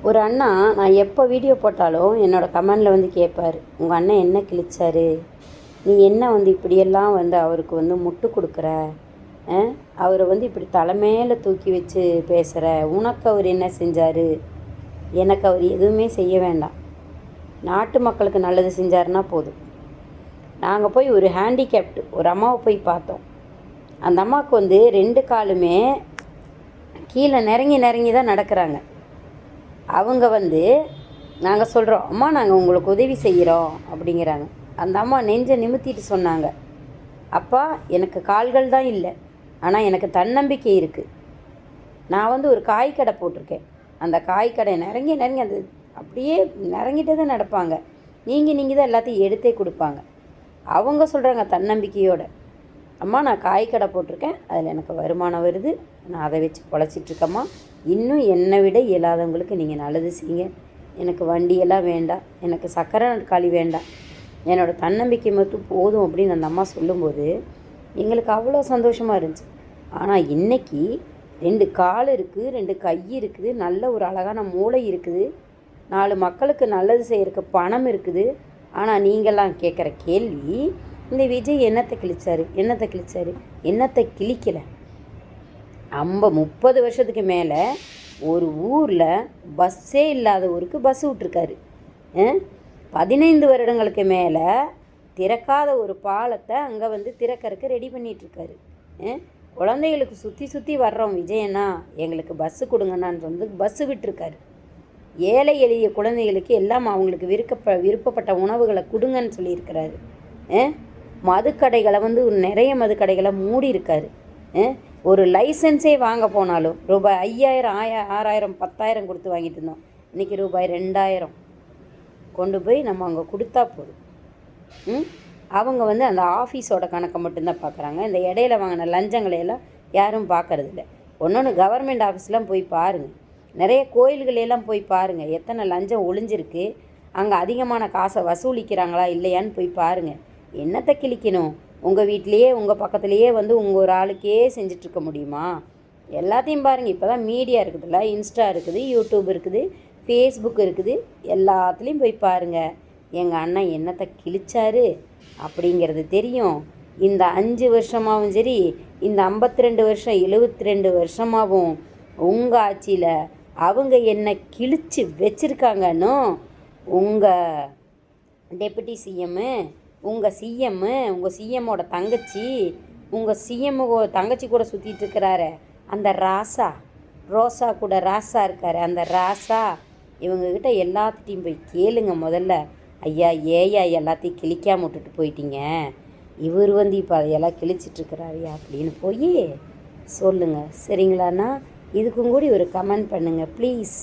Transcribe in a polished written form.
ஒரு அண்ணா நான் எப்போ வீடியோ போட்டாலும் என்னோடய கமெண்டில் வந்து கேட்பார், உங்கள் அண்ணன் என்ன கிழிச்சாரு, நீ என்ன வந்து இப்படியெல்லாம் வந்து அவருக்கு வந்து முட்டு கொடுக்குற, அவரை வந்து இப்படி தலைமையில் தூக்கி வச்சு பேசுகிற, உனக்கு அவர் என்ன செஞ்சார், எனக்கு அவர் எதுவுமே செய்ய வேண்டாம், நாட்டு மக்களுக்கு நல்லது செஞ்சாருன்னா போதும். நாங்கள் போய் ஒரு ஹேண்டிகேப்டு ஒரு அம்மாவை போய் பார்த்தோம். அந்த அம்மாவுக்கு வந்து 2 காலுமே கீழே நெருங்கி தான் நடக்கிறாங்க. அவங்க வந்து நாங்கள் சொல்கிறோம், அம்மா நாங்கள் உங்களுக்கு உதவி செய்கிறோம் அப்படிங்கிறாங்க. அந்த அம்மா நெஞ்சை நிமித்திட்டு சொன்னாங்க, அப்பா எனக்கு கால்கள் தான் இல்லை, ஆனால் எனக்கு தன்னம்பிக்கை இருக்குது. நான் வந்து ஒரு காய் கடை போட்டிருக்கேன். அந்த காய் கடை நெருங்கி அது அப்படியே நெருங்கிட்டே தான் நடப்பாங்க. நீங்கள் தான் எல்லாத்தையும் எடுத்தே கொடுப்பாங்க. அவங்க சொல்கிறாங்க தன்னம்பிக்கையோட, அம்மா நான் காய் கடை போட்டிருக்கேன், அதில் எனக்கு வருமானம் வருது, நான் அதை வச்சு பொழைச்சிட்ருக்கம்மா, இன்னும் என்னை விட இயலாதவங்களுக்கு நீங்கள் நல்லது செய்யுங்க, எனக்கு வண்டியெல்லாம் வேண்டாம், எனக்கு சக்கரை நாற்காலி வேண்டாம், என்னோடய தன்னம்பிக்கை மட்டும் போதும் அப்படின்னு அந்த அம்மா சொல்லும்போது எங்களுக்கு அவ்வளோ சந்தோஷமாக இருந்துச்சு. ஆனால் இன்றைக்கி 2 கால் இருக்குது, 2 கை இருக்குது, நல்ல ஒரு அழகான மூளை இருக்குது, 4 மக்களுக்கு நல்லது செய்கிறதுக்கு பணம் இருக்குது. ஆனால் நீங்கள்லாம் கேட்குற கேள்வி, இந்த விஜய் என்னத்தை கிழிச்சாரு, என்னத்தை கிழிக்கலை. 30 வருஷத்துக்கு மேலே ஒரு ஊரில் பஸ்ஸே இல்லாத ஊருக்கு பஸ் விட்ருக்காரு. 15 வருடங்களுக்கு மேலே திறக்காத ஒரு பாலத்தை அங்கே வந்து திறக்கறக்கு ரெடி பண்ணிகிட்ருக்காரு. குழந்தைகளுக்கு சுற்றி வர்றோம் விஜயண்ணா, எங்களுக்கு பஸ்ஸு கொடுங்கண்ணான்னு வந்து பஸ்ஸு விட்டுருக்காரு. ஏழை எளிய குழந்தைகளுக்கு எல்லாம் அவங்களுக்கு விருப்பப்பட்ட உணவுகளை கொடுங்கன்னு சொல்லியிருக்கிறாரு. மதுக்கடைகளை வந்து நிறைய மதுக்கடைகளை மூடி இருக்காரு. ஒரு லைசன்ஸே வாங்க போனாலும் ரூபாய் 5000, 6000, 10,000 கொடுத்து வாங்கிட்டு இருந்தோம். இன்றைக்கி ரூபாய் 2000 கொண்டு போய் நம்ம அங்கே கொடுத்தா போதும். அவங்க வந்து அந்த ஆஃபீஸோட கணக்கை மட்டும்தான் பார்க்குறாங்க. இந்த இடையில வாங்கின லஞ்சங்களையெல்லாம் யாரும் பார்க்கறதில்ல. ஒன்று கவர்மெண்ட் ஆஃபீஸ்லாம் போய் பாருங்கள், நிறைய கோயில்களெல்லாம் போய் பாருங்கள், எத்தனை லஞ்சம் ஒளிஞ்சிருக்கு, அங்கே அதிகமான காசை வசூலிக்கிறாங்களா இல்லையான்னு போய் பாருங்கள். என்னத்தை கிழிக்கணும், உங்கள் வீட்லேயே உங்கள் பக்கத்துலேயே வந்து உங்கள் ஒரு ஆளுக்கே செஞ்சிட்ருக்க முடியுமா? எல்லாத்தையும் பாருங்கள். இப்போ தான் மீடியா இருக்குதுல்ல, இன்ஸ்டா இருக்குது, யூடியூப் இருக்குது, ஃபேஸ்புக் இருக்குது, எல்லாத்துலேயும் போய் பாருங்கள். எங்கள் அண்ணன் என்னத்தை கிழிச்சாரு அப்படிங்கிறது தெரியும். இந்த 5 வருஷமாகவும் சரி, இந்த 52 வருஷம் 72 வருஷமாகவும் உங்கள் ஆட்சியில் அவங்க என்ன கிழிச்சு வச்சுருக்காங்கன்னு உங்கள் டெபுட்டி சிஎம்மு, உங்கள் சிஎம்மு, உங்கள் சிஎம்மோட தங்கச்சி, உங்கள் சிஎம்மு தங்கச்சி கூட சுற்றிட்டு இருக்கிறாரு அந்த ரோசா கூட ராசா இருக்கார், அந்த ராசா, இவங்கக்கிட்ட எல்லாத்துட்டையும் போய் கேளுங்க முதல்ல, ஐயா ஏயா எல்லாத்தையும் கிழிக்காம விட்டுட்டு போயிட்டீங்க, இவர் வந்து இப்போ அதையெல்லாம் கிழிச்சிட்ருக்கிறாரியா அப்படின்னு போய் சொல்லுங்கள். சரிங்களாண்ணா? இதுக்கும் கூடி ஒரு கமெண்ட் பண்ணுங்கள் ப்ளீஸ்.